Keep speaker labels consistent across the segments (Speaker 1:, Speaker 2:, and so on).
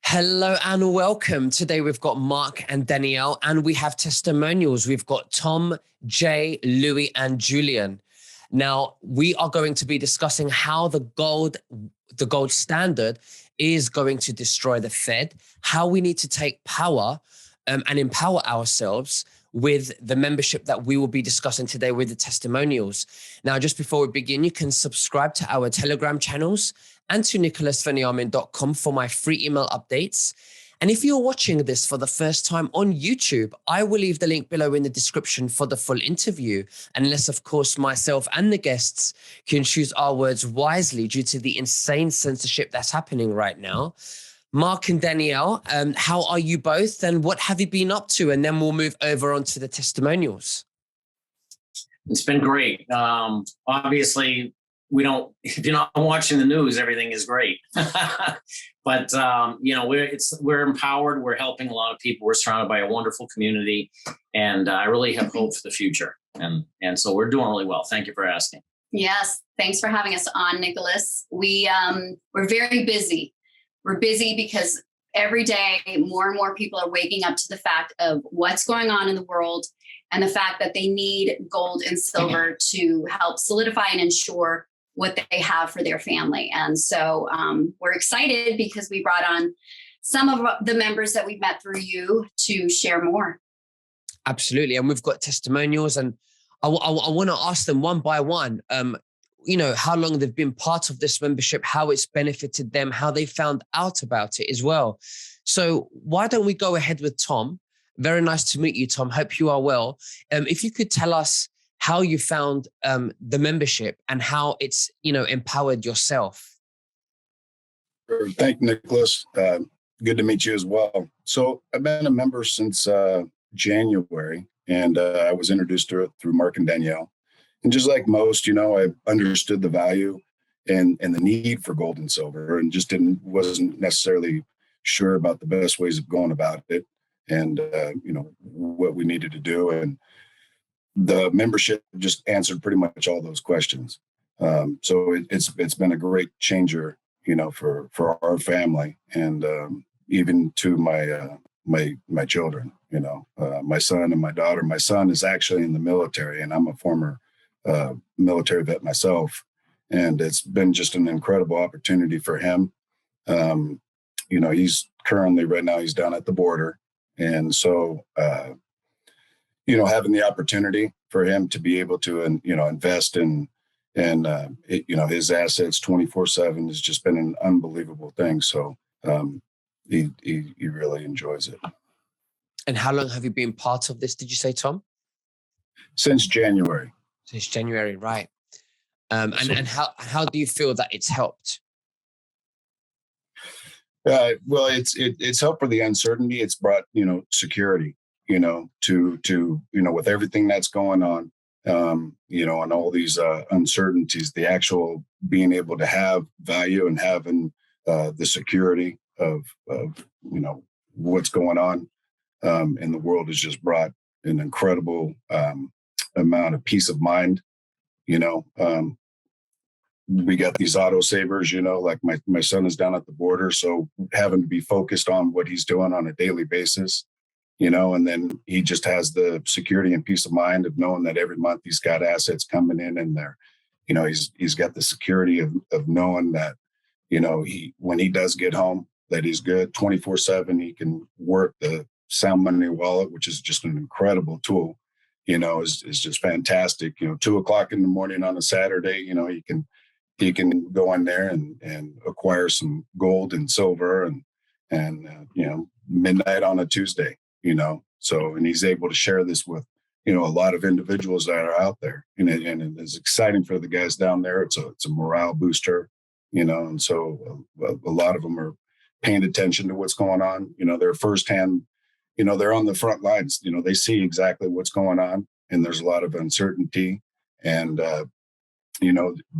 Speaker 1: Hello and welcome. Today we've got Mark and Danielle, and we have testimonials. We've got Tom, Jay, Louis, and Julian. Now, we are going to be discussing how the gold standard is going to destroy the Fed, how we need to take power and empower ourselves with the membership that we will be discussing today with the testimonials. Now, just before we begin, you can subscribe to our Telegram channels and to nicholasveniamin.com for my free email updates. And if you're watching this for the first time on YouTube, I will leave the link below in the description for the full interview, unless, of course, myself and the guests can choose our words wisely due to the insane censorship that's happening right now. Mark and Danielle, how are you both and what have you been up to? And then we'll move over onto the testimonials.
Speaker 2: It's been great. Obviously, if you're not watching the news, everything is great. But we're empowered. We're helping a lot of people. We're surrounded by a wonderful community, and I really have hope for the future. And so we're doing really well. Thank you for asking.
Speaker 3: Yes, thanks for having us on, Nicholas. We're very busy. We're busy because every day more and more people are waking up to the fact of what's going on in the world and the fact that they need gold and silver to help solidify and ensure what they have for their family. And so we're excited because we brought on some of the members that we've met through you to share more.
Speaker 1: Absolutely. And we've got testimonials, and I want to ask them one by one, how long they've been part of this membership, how it's benefited them, how they found out about it as well. So why don't we go ahead with Tom? Very nice to meet you, Tom. Hope you are well. If you could tell us how you found the membership and how it's, empowered yourself.
Speaker 4: Thank you, Nicholas. Good to meet you as well. So I've been a member since January, and I was introduced to it through Mark and Danielle. And just like most, I understood the value and the need for gold and silver, and just wasn't necessarily sure about the best ways of going about it, and what we needed to do. And the membership just answered pretty much all those questions. So it's been a great changer, for our family, and even to my children. My son and my daughter. My son is actually in the military, and I'm a former military vet myself, and it's been just an incredible opportunity for him. He's currently right now he's down at the border, and so having the opportunity for him to be able to invest in his assets 24/7 has just been an unbelievable thing. So he really enjoys it.
Speaker 1: And how long have you been part of this, did you say, Tom?
Speaker 4: Since January.
Speaker 1: Since January, right. And how do you feel that it's helped?
Speaker 4: Well, it's helped for the uncertainty. It's brought, security, to with everything that's going on, and all these uncertainties, the actual being able to have value and having the security of what's going on in the world has just brought an incredible amount of peace of mind. We got these autosavers, like my son is down at the border, so having to be focused on what he's doing on a daily basis, and then he just has the security and peace of mind of knowing that every month he's got assets coming in, and there, he's got the security of knowing that, when he does get home, that he's good 24/7. He can work the Sound Money wallet, which is just an incredible tool, is just fantastic. 2:00 in the morning on a Saturday, he can go in there and acquire some gold and silver and midnight on a Tuesday, so, and he's able to share this with, a lot of individuals that are out there, and it's exciting for the guys down there. It's a morale booster, and so a lot of them are paying attention to what's going on. They're firsthand, they're on the front lines, they see exactly what's going on, and there's a lot of uncertainty, and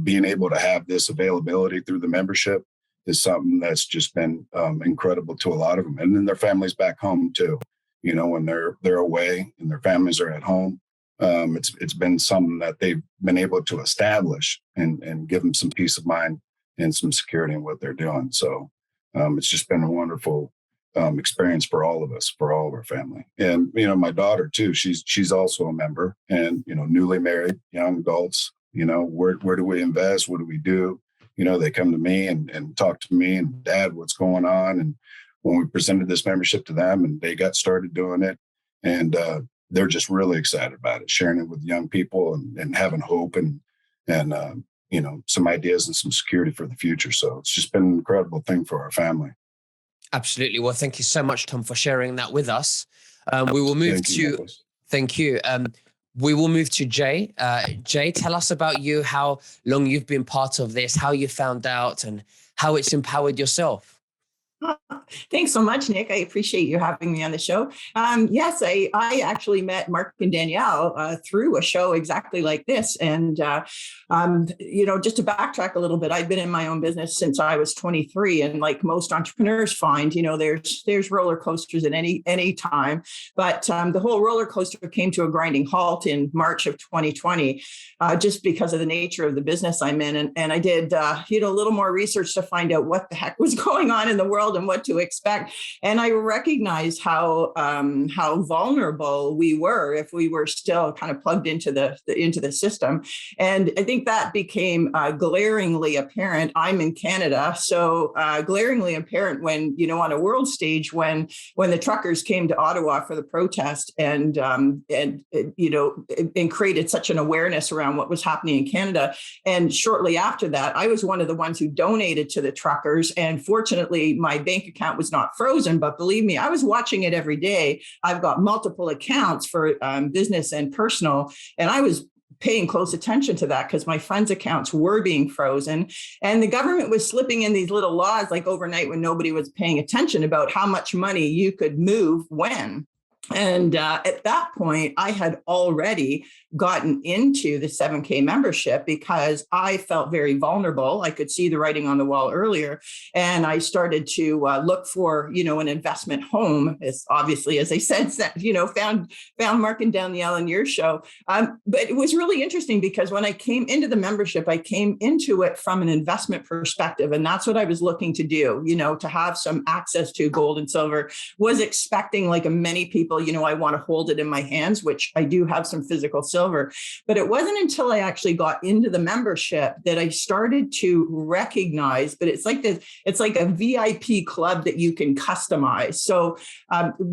Speaker 4: being able to have this availability through the membership is something that's just been incredible to a lot of them. And then their families back home too, when they're away and their families are at home. It's been something that they've been able to establish and give them some peace of mind and some security in what they're doing. So It's just been a wonderful experience for all of us, for all of our family. And, my daughter too, she's also a member, and, newly married, young adults, where do we invest? What do we do? They come to me and talk to me and Dad, what's going on? And when we presented this membership to them and they got started doing it, and they're just really excited about it, sharing it with young people and having hope and some ideas and some security for the future. So it's just been an incredible thing for our family.
Speaker 1: Absolutely. Well, thank you so much, Tom, for sharing that with us. We will move to, thank you. We will move to Jay. Jay, tell us about you, how long you've been part of this, how you found out, and how it's empowered yourself.
Speaker 5: Thanks so much, Nick. I appreciate you having me on the show. Yes, I actually met Mark and Danielle through a show exactly like this. And, just to backtrack a little bit, I've been in my own business since I was 23. And like most entrepreneurs find, there's roller coasters at any time. But the whole roller coaster came to a grinding halt in March of 2020, just because of the nature of the business I'm in. And I did, a little more research to find out what the heck was going on in the world and what to expect. And I recognized how vulnerable we were if we were still kind of plugged into the system. And I think that became glaringly apparent. I'm in Canada, so glaringly apparent when, on a world stage, when the truckers came to Ottawa for the protest and created such an awareness around what was happening in Canada. And shortly after that, I was one of the ones who donated to the truckers. And fortunately, my bank account was not frozen, but believe me, I was watching it every day. I've got multiple accounts for business and personal, and I was paying close attention to that because my friends' accounts were being frozen, and the government was slipping in these little laws like overnight when nobody was paying attention about how much money you could move when. And at that point, I had already gotten into the 7K membership because I felt very vulnerable. I could see the writing on the wall earlier. And I started to look for, an investment home. As obviously, as I said, found Mark and Danielle in your show. But it was really interesting because when I came into the membership, I came into it from an investment perspective. And that's what I was looking to do, to have some access to gold and silver. Was expecting, like many people, I want to hold it in my hands, which I do have some physical silver. But it wasn't until I actually got into the membership that I started to recognize, but it's like a VIP club that you can customize. So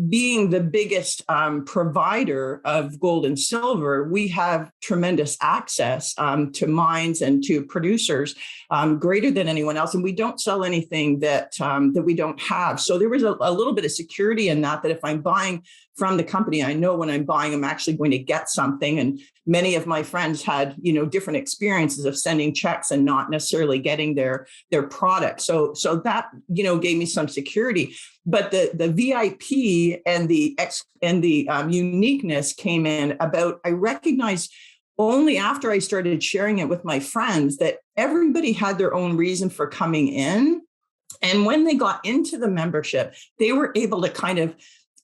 Speaker 5: being the biggest provider of gold and silver, we have tremendous access to mines and to producers greater than anyone else. And we don't sell anything that we don't have. So there was a little bit of security in that if I'm buying from the company, I know when I'm buying, I'm actually going to get something. And many of my friends had, different experiences of sending checks and not necessarily getting their product. So that, gave me some security. But the VIP and the uniqueness came in about, I recognized only after I started sharing it with my friends that everybody had their own reason for coming in. And when they got into the membership, they were able to kind of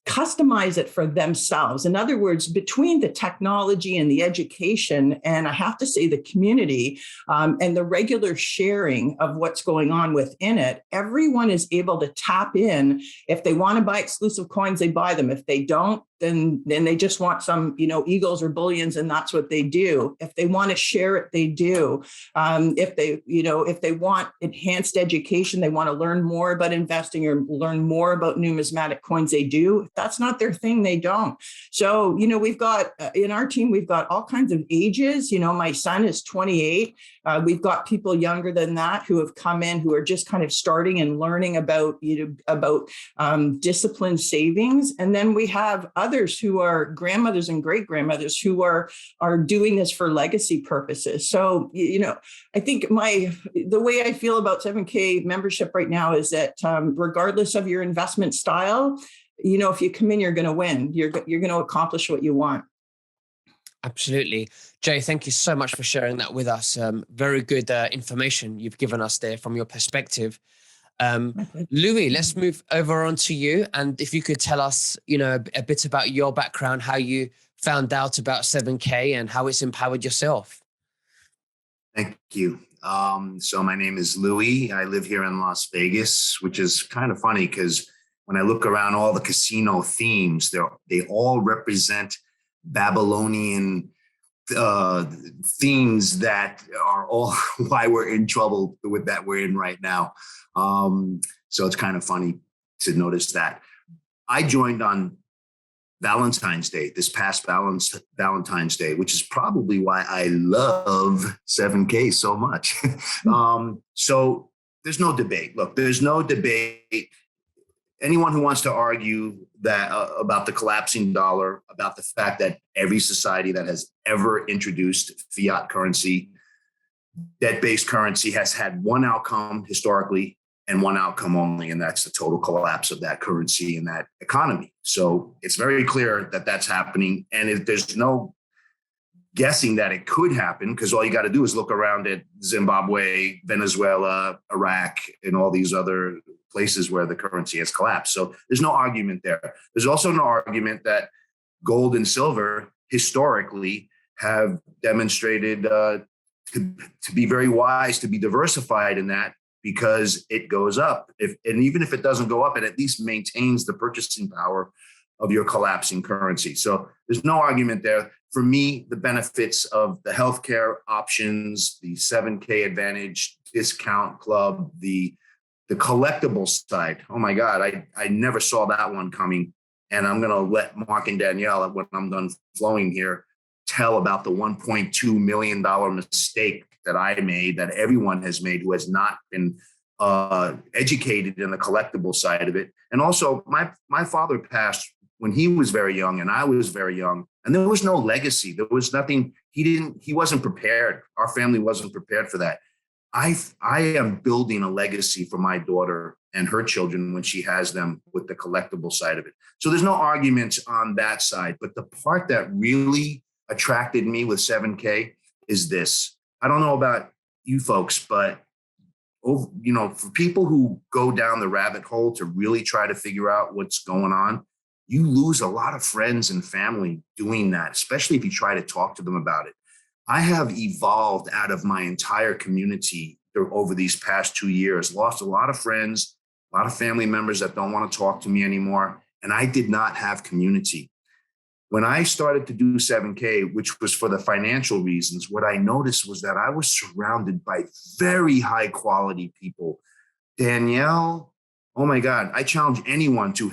Speaker 5: customize it for themselves. In other words, between the technology and the education, and I have to say the community and the regular sharing of what's going on within it, everyone is able to tap in. If they want to buy exclusive coins, they buy them. If they don't, then they just want some, eagles or bullions, and that's what they do. If they want to share it, they do. If they want enhanced education, they want to learn more about investing or learn more about numismatic coins, they do. If that's not their thing, they don't. So, we've got in our team, we've got all kinds of ages. My son is 28. We've got people younger than that who have come in who are just kind of starting and learning about disciplined savings. And then we have others who are grandmothers and great grandmothers who are doing this for legacy purposes. So, I think the way I feel about 7K membership right now is that regardless of your investment style, if you come in, you're going to win. You're going to accomplish what you want.
Speaker 1: Absolutely. Jay, thank you so much for sharing that with us. Very good information you've given us there from your perspective. Louis, let's move over on to you. And if you could tell us, a bit about your background, how you found out about 7K and how it's empowered yourself.
Speaker 6: Thank you. So my name is Louis. I live here in Las Vegas, which is kind of funny because when I look around all the casino themes, they all represent Babylonian themes that are all why we're in trouble with that we're in right now. So it's kind of funny to notice that. I joined on Valentine's Day, this past Valentine's Day, which is probably why I love 7K so much. So there's no debate. Look, there's no debate. Anyone who wants to argue that about the collapsing dollar, about the fact that every society that has ever introduced fiat currency, debt-based currency, has had one outcome historically and one outcome only, and that's the total collapse of that currency and that economy. So it's very clear that that's happening, and there's no guessing that it could happen, because all you got to do is look around at Zimbabwe, Venezuela, Iraq, and all these other places where the currency has collapsed. So there's no argument there. There's also no argument that gold and silver historically have demonstrated to be very wise, to be diversified in that, because it goes up. And even if it doesn't go up, it at least maintains the purchasing power of your collapsing currency. So there's no argument there. For me, the benefits of the healthcare options, the 7K Advantage discount club, the collectible side. Oh my God, I never saw that one coming. And I'm going to let Mark and Danielle, when I'm done flowing here, tell about the $1.2 million mistake that I made, that everyone has made who has not been educated in the collectible side of it. And also, my father passed when he was very young and I was very young, and there was no legacy. There was nothing. He wasn't prepared. Our family wasn't prepared for that. I am building a legacy for my daughter and her children when she has them with the collectible side of it. So there's no arguments on that side. But the part that really attracted me with 7K is this. I don't know about you folks, but for people who go down the rabbit hole to really try to figure out what's going on, you lose a lot of friends and family doing that, especially if you try to talk to them about it. I have evolved out of my entire community over these past 2 years, lost a lot of friends, a lot of family members that don't want to talk to me anymore. And I did not have community. When I started to do 7K, which was for the financial reasons, what I noticed was that I was surrounded by very high quality people. Danielle, oh my God, I challenge anyone to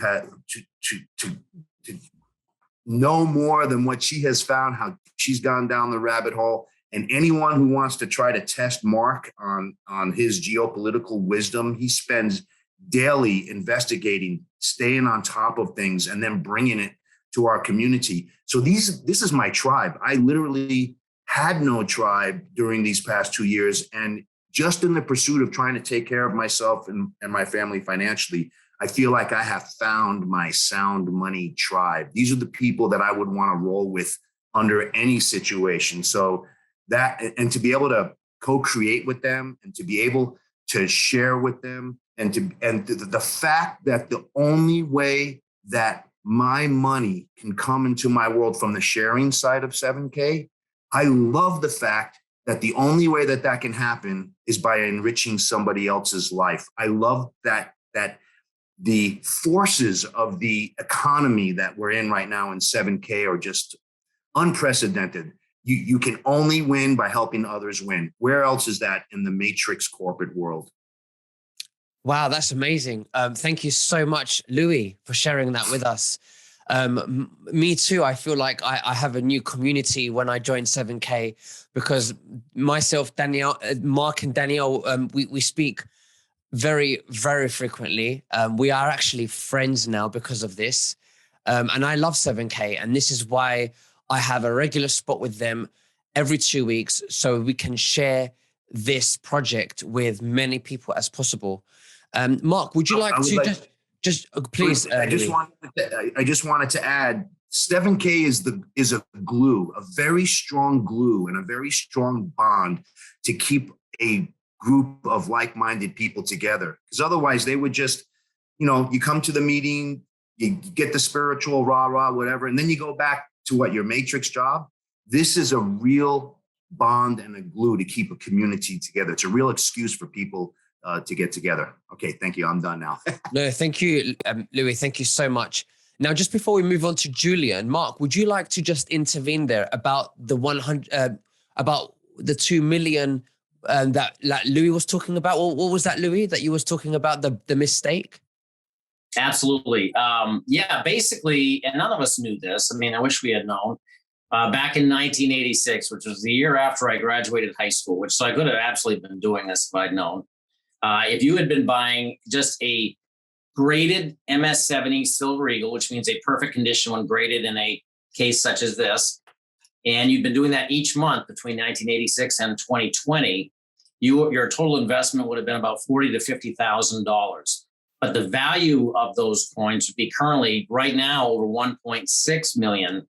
Speaker 6: know more than what she has found, how she's gone down the rabbit hole. And anyone who wants to try to test Mark on his geopolitical wisdom, he spends daily investigating, staying on top of things, and then bringing it to our community. So this is my tribe. I literally had no tribe during these past 2 years. And just in the pursuit of trying to take care of myself and my family financially, I feel like I have found my sound money tribe. These are the people that I would want to roll with under any situation. So that, and to be able to co-create with them, and to be able to share with them, and the fact that the only way that my money can come into my world from the sharing side of 7K, I love the fact that the only way that can happen is by enriching somebody else's life. I love that the forces of the economy that we're in right now in 7K are just unprecedented. You can only win by helping others win. Where else is that in the matrix corporate world?
Speaker 1: Wow, that's amazing. Thank you so much, Louis, for sharing that with us. Me too. I feel like I have a new community when I joined 7K, because myself, Danielle, Mark and Danielle, we speak very, very frequently. We are actually friends now because of this. And I love 7K. And this is why I have a regular spot with them every 2 weeks, so we can share this project with many people as possible. Mark, would you like to just please?
Speaker 6: I just wanted to add, 7K is a glue, a very strong glue, and a very strong bond to keep a group of like-minded people together. Because otherwise, they would just, you come to the meeting, you get the spiritual rah-rah, whatever, and then you go back to your matrix job. This is a real bond and a glue to keep a community together. It's a real excuse for people to get together. Okay, thank you. I'm done now.
Speaker 1: No, thank you, Louis. Thank you so much. Now, just before we move on to Julian, Mark, would you like to just intervene there about the 100, about the 2 million that like Louis was talking about? What was that, Louis, that you was talking about, the mistake?
Speaker 2: Absolutely. Yeah, basically, and none of us knew this. I mean, I wish we had known. Back in 1986, which was the year after I graduated high school, which so I could have absolutely been doing this if I'd known. If you had been buying just a graded MS-70 Silver Eagle, which means a perfect condition when graded in a case such as this, and you've been doing that each month between 1986 and 2020, your total investment would have been about $40,000 to $50,000. But the value of those coins would be currently right now over 1.6 million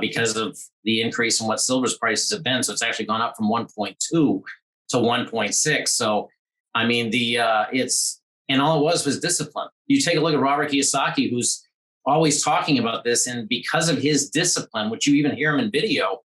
Speaker 2: because of the increase in what silver's prices have been. So it's actually gone up from 1.2 to 1.6. So, I mean, and all it was discipline. You take a look at Robert Kiyosaki, who's always talking about this. And because of his discipline, which you even hear him in video,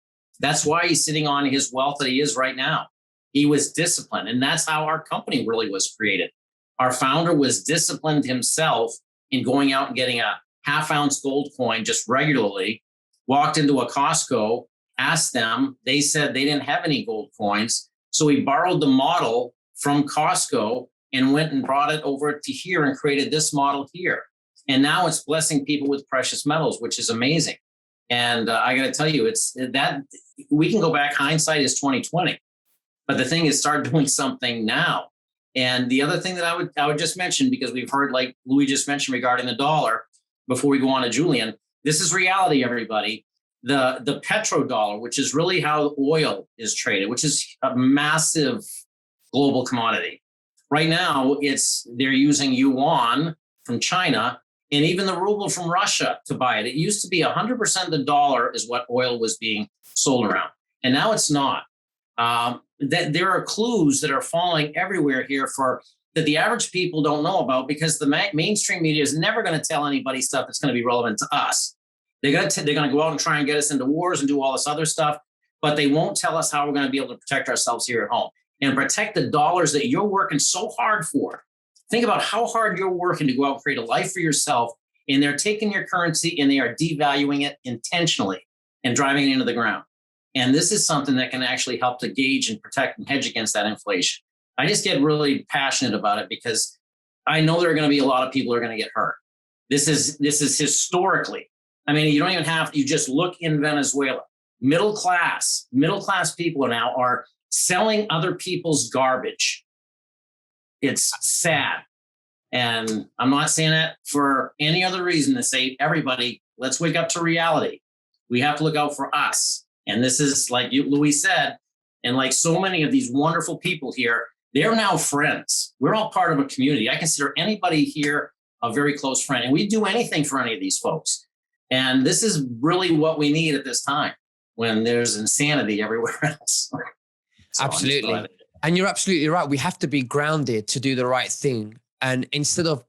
Speaker 2: that's why he's sitting on his wealth that he is right now. He was disciplined. And that's how our company really was created. Our founder was disciplined himself in going out and getting a half-ounce gold coin just regularly, walked into a Costco, asked them, they said they didn't have any gold coins. So he borrowed the model from Costco and went and brought it over to here and created this model here. And now it's blessing people with precious metals, which is amazing. And I got to tell you, it's that we can go back. Hindsight is 2020, but the thing is, start doing something now. And the other thing that I would just mention, because we've heard, like Louis just mentioned regarding the dollar, before we go on to Julian, this is reality, everybody. The petrodollar, which is really how oil is traded, which is a massive global commodity. Right now, they're using yuan from China and even the ruble from Russia to buy it. It used to be 100% the dollar is what oil was being sold around. And now it's not. That there are clues that are falling everywhere here that the average people don't know about, because the mainstream media is never going to tell anybody stuff that's going to be relevant to us. They're going to go out and try and get us into wars and do all this other stuff, but they won't tell us how we're going to be able to protect ourselves here at home and protect the dollars that you're working so hard for. Think about how hard you're working to go out and create a life for yourself, and they're taking your currency and they are devaluing it intentionally and driving it into the ground. And this is something that can actually help to gauge and protect and hedge against that inflation. I just get really passionate about it because I know there are going to be a lot of people who are going to get hurt. This is historically, I mean, you don't even you just look in Venezuela. Middle class people now are selling other people's garbage. It's sad. And I'm not saying that for any other reason to say, everybody, let's wake up to reality. We have to look out for us. And this is, like Louis said, and like so many of these wonderful people here, they're now friends. We're all part of a community. I consider anybody here a very close friend, and we do anything for any of these folks. And this is really what we need at this time when there's insanity everywhere else. So
Speaker 1: absolutely. And you're absolutely right. We have to be grounded to do the right thing. And instead of,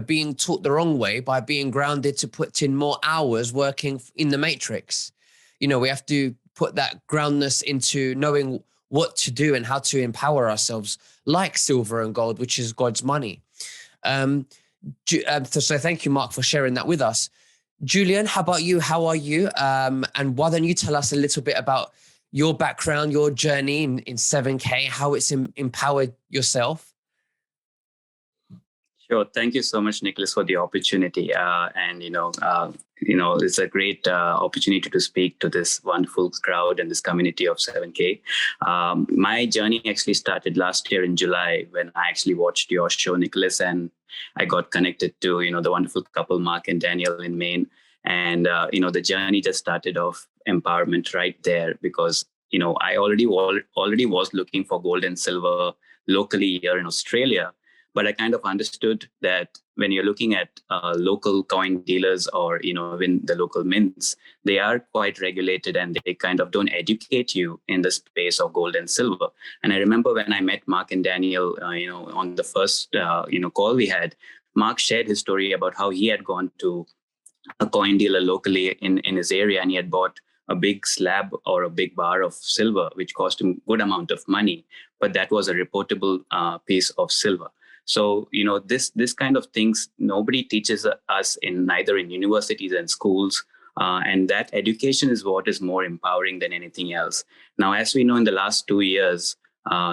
Speaker 1: being taught the wrong way, by being grounded to put in more hours working in the matrix. We have to put that groundness into knowing what to do and how to empower ourselves, like silver and gold, which is God's money. So thank you, Mark, for sharing that with us. Julian, how about you? How are you? And why don't you tell us a little bit about your background, your journey in 7K, how it's empowered yourself?
Speaker 7: Sure. Thank you so much, Nicholas, for the opportunity. It's a great opportunity to speak to this wonderful crowd and this community of 7K. My journey actually started last year in July when I actually watched your show, Nicholas, and I got connected to, the wonderful couple, Mark and Danielle in Maine. And, the journey just started off empowerment right there because, I already was looking for gold and silver locally here in Australia. But I kind of understood that when you're looking at local coin dealers or, in the local mints, they are quite regulated and they kind of don't educate you in the space of gold and silver. And I remember when I met Mark and Danielle, on the first, call we had, Mark shared his story about how he had gone to a coin dealer locally in his area and he had bought a big slab or a big bar of silver, which cost him a good amount of money, but that was a reportable piece of silver. So, this kind of things nobody teaches us neither in universities and schools. And that education is what is more empowering than anything else. Now, as we know, in the last 2 years,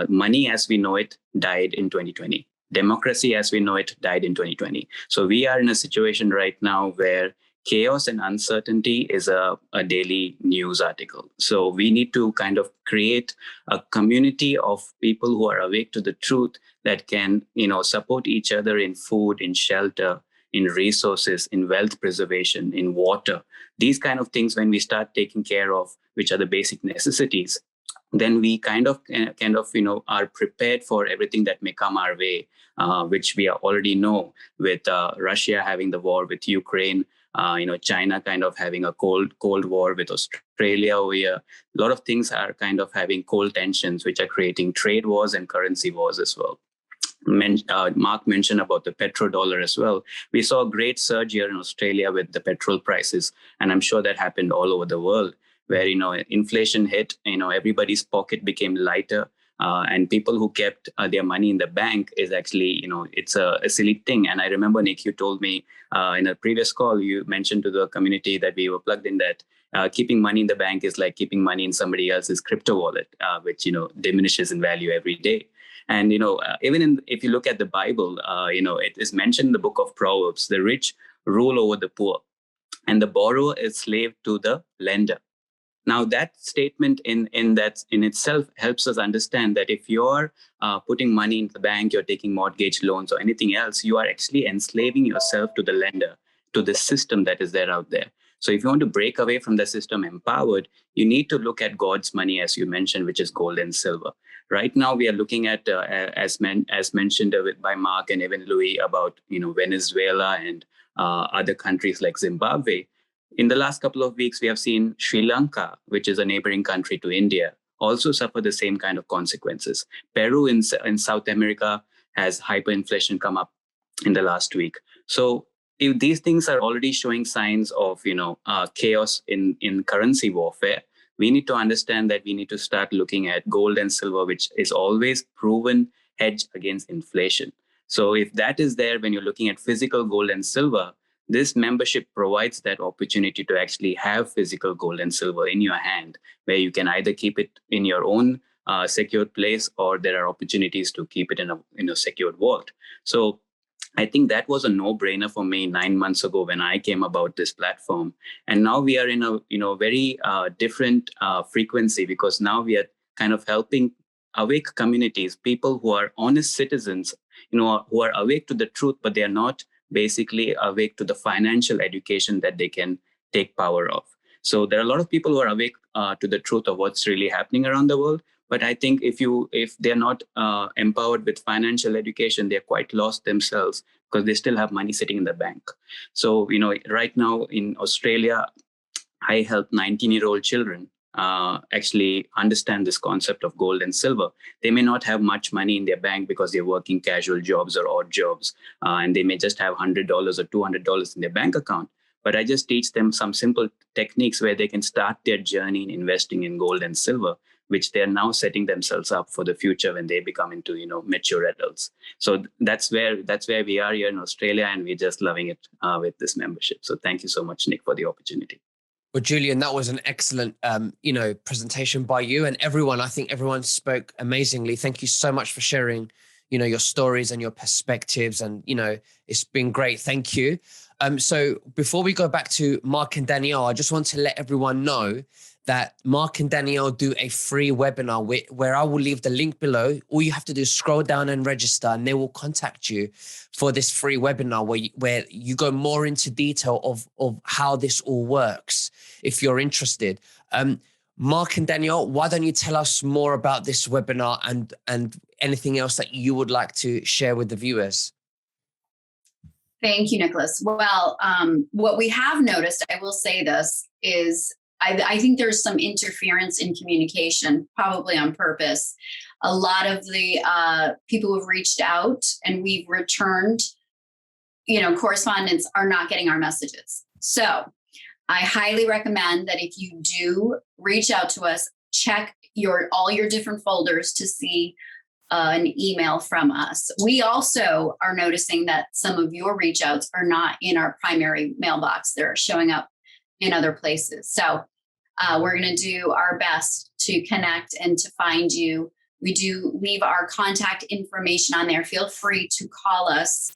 Speaker 7: money as we know it died in 2020. Democracy as we know it died in 2020. So we are in a situation right now where chaos and uncertainty is a daily news article. So we need to kind of create a community of people who are awake to the truth that can, support each other in food, in shelter, in resources, in wealth preservation, in water. These kind of things, when we start taking care of, which are the basic necessities, then we kind of are prepared for everything that may come our way, which we already know with Russia having the war with Ukraine, China kind of having a cold war with Australia over here. A lot of things are kind of having cold tensions, which are creating trade wars and currency wars as well. Mark mentioned about the petrodollar as well. We saw a great surge here in Australia with the petrol prices, and I'm sure that happened all over the world, where inflation hit, everybody's pocket became lighter, and people who kept their money in the bank is actually, it's a silly thing. And I remember, Nick, you told me in a previous call, you mentioned to the community that we were plugged in that keeping money in the bank is like keeping money in somebody else's crypto wallet, which diminishes in value every day. And even if you look at the Bible, it is mentioned in the book of Proverbs: the rich rule over the poor, and the borrower is slave to the lender. Now, that statement in itself helps us understand that if you're putting money into the bank, you're taking mortgage loans or anything else, you are actually enslaving yourself to the lender, to the system that is there out there. So if you want to break away from the system empowered, you need to look at God's money, as you mentioned, which is gold and silver. Right now, we are looking at, as mentioned by Mark and even Louis, about Venezuela and other countries like Zimbabwe. In the last couple of weeks, we have seen Sri Lanka, which is a neighboring country to India, also suffer the same kind of consequences. Peru in South America has hyperinflation come up in the last week. So if these things are already showing signs of chaos in currency warfare, we need to understand that we need to start looking at gold and silver, which is always proven hedge against inflation. So if that is there when you're looking at physical gold and silver, this membership provides that opportunity to actually have physical gold and silver in your hand, where you can either keep it in your own secured place, or there are opportunities to keep it in a secured vault. So I think that was a no-brainer for me 9 months ago when I came about this platform. And now we are in a very different frequency, because now we are kind of helping awake communities, people who are honest citizens, who are awake to the truth, but they are not basically awake to the financial education that they can take power of. So there are a lot of people who are awake to the truth of what's really happening around the world. But I think if they're not empowered with financial education, they're quite lost themselves, because they still have money sitting in the bank. So, right now in Australia, I help 19-year-old children actually understand this concept of gold and silver. They may not have much money in their bank because they're working casual jobs or odd jobs, and they may just have $100 or $200 in their bank account. But I just teach them some simple techniques where they can start their journey in investing in gold and silver, which they're now setting themselves up for the future when they become into mature adults. So that's where we are here in Australia, and we're just loving it with this membership. So thank you so much, Nick, for the opportunity.
Speaker 1: Well, Julian, that was an excellent, presentation by you and everyone. I think everyone spoke amazingly. Thank you so much for sharing, your stories and your perspectives. And, it's been great. Thank you. So before we go back to Mark and Danielle, I just want to let everyone know that Mark and Danielle do a free webinar where I will leave the link below. All you have to do is scroll down and register, and they will contact you for this free webinar where you go more into detail of how this all works, if you're interested. Mark and Danielle, why don't you tell us more about this webinar and anything else that you would like to share with the viewers?
Speaker 3: Thank you, Nicholas. Well, what we have noticed, I will say this, is I think there's some interference in communication, probably on purpose. A lot of the people who have reached out and we've returned, correspondence are not getting our messages. So I highly recommend that if you do reach out to us, check all your different folders to see an email from us. We also are noticing that some of your reach outs are not in our primary mailbox. They're showing up in other places. So we're going to do our best to connect and to find you. We do leave our contact information on there. Feel free to call us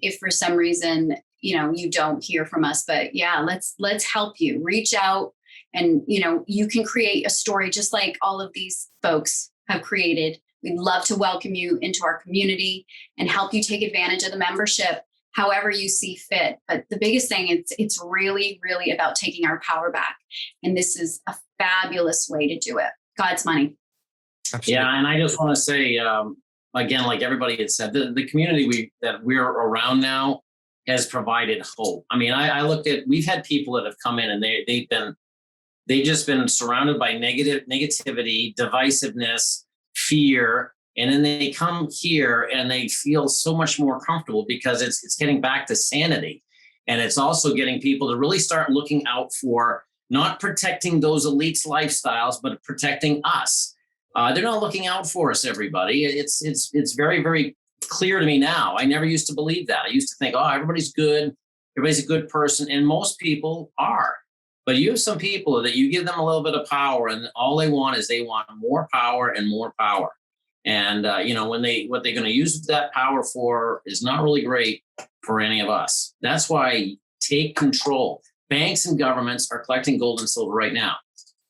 Speaker 3: if for some reason, you don't hear from us. But yeah, let's help you. Reach out, and you can create a story just like all of these folks have created. We'd love to welcome you into our community and help you take advantage of the membership however you see fit. But the biggest thing, it's really, really about taking our power back. And this is a fabulous way to do it. God's money.
Speaker 1: Absolutely.
Speaker 2: Yeah, and I just want to say, again, like everybody had said, the community that we're around now has provided hope. I mean, I looked at, we've had people that have come in and they've just been surrounded by negativity, divisiveness, fear, and then they come here and they feel so much more comfortable because it's getting back to sanity. And it's also getting people to really start looking out for not protecting those elites' lifestyles, but protecting us. They're not looking out for us, everybody. It's very, very clear to me now. I never used to believe that. I used to think, oh, everybody's good. Everybody's a good person. And most people are. But you have some people that you give them a little bit of power, and all they want is they want more power and more power. And what they're going to use that power for is not really great for any of us. That's why take control. Banks and governments are collecting gold and silver right now,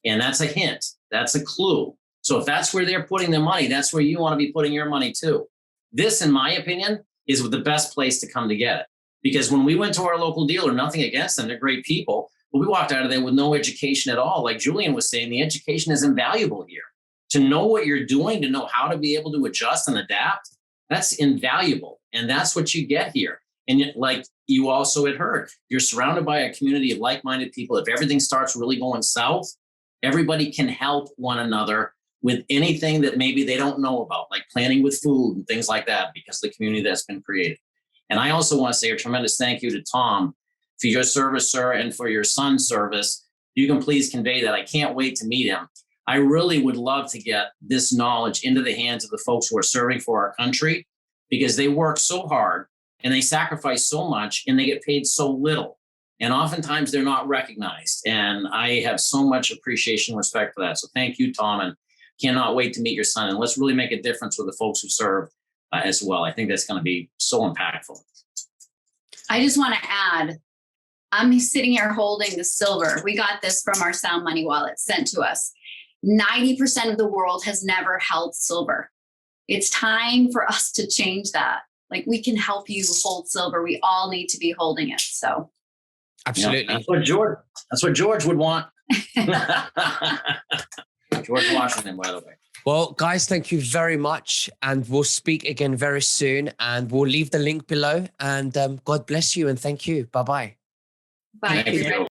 Speaker 2: and that's a hint. That's a clue. So if that's where they're putting their money, that's where you want to be putting your money too. This, in my opinion, is the best place to come to get it. Because when we went to our local dealer, nothing against them, they're great people. But we walked out of there with no education at all. Like Julian was saying, the education is invaluable here. To know what you're doing, to know how to be able to adjust and adapt, that's invaluable. And that's what you get here. And like you also had heard, you're surrounded by a community of like-minded people. If everything starts really going south, everybody can help one another with anything that maybe they don't know about, like planning with food and things like that, because of the community that's been created. And I also want to say a tremendous thank you to Tom for your service, sir, and for your son's service. You can please convey that. I can't wait to meet him. I really would love to get this knowledge into the hands of the folks who are serving for our country, because they work so hard and they sacrifice so much and they get paid so little. And oftentimes they're not recognized. And I have so much appreciation and respect for that. So thank you, Tom, and cannot wait to meet your son. And let's really make a difference with the folks who serve as well. I think that's going to be so impactful.
Speaker 3: I just want to add, I'm sitting here holding the silver. We got this from our Sound Money wallet sent to us. 90% of the world has never held silver. It's time for us to change that. Like, we can help you hold silver. We all need to be holding it. So
Speaker 1: Absolutely.
Speaker 2: Yeah, that's what George would want. George Washington, by the way.
Speaker 1: Well, guys, thank you very much. And we'll speak again very soon. And we'll leave the link below. And God bless you and thank you. Bye-bye.
Speaker 3: bye.
Speaker 2: Thank you.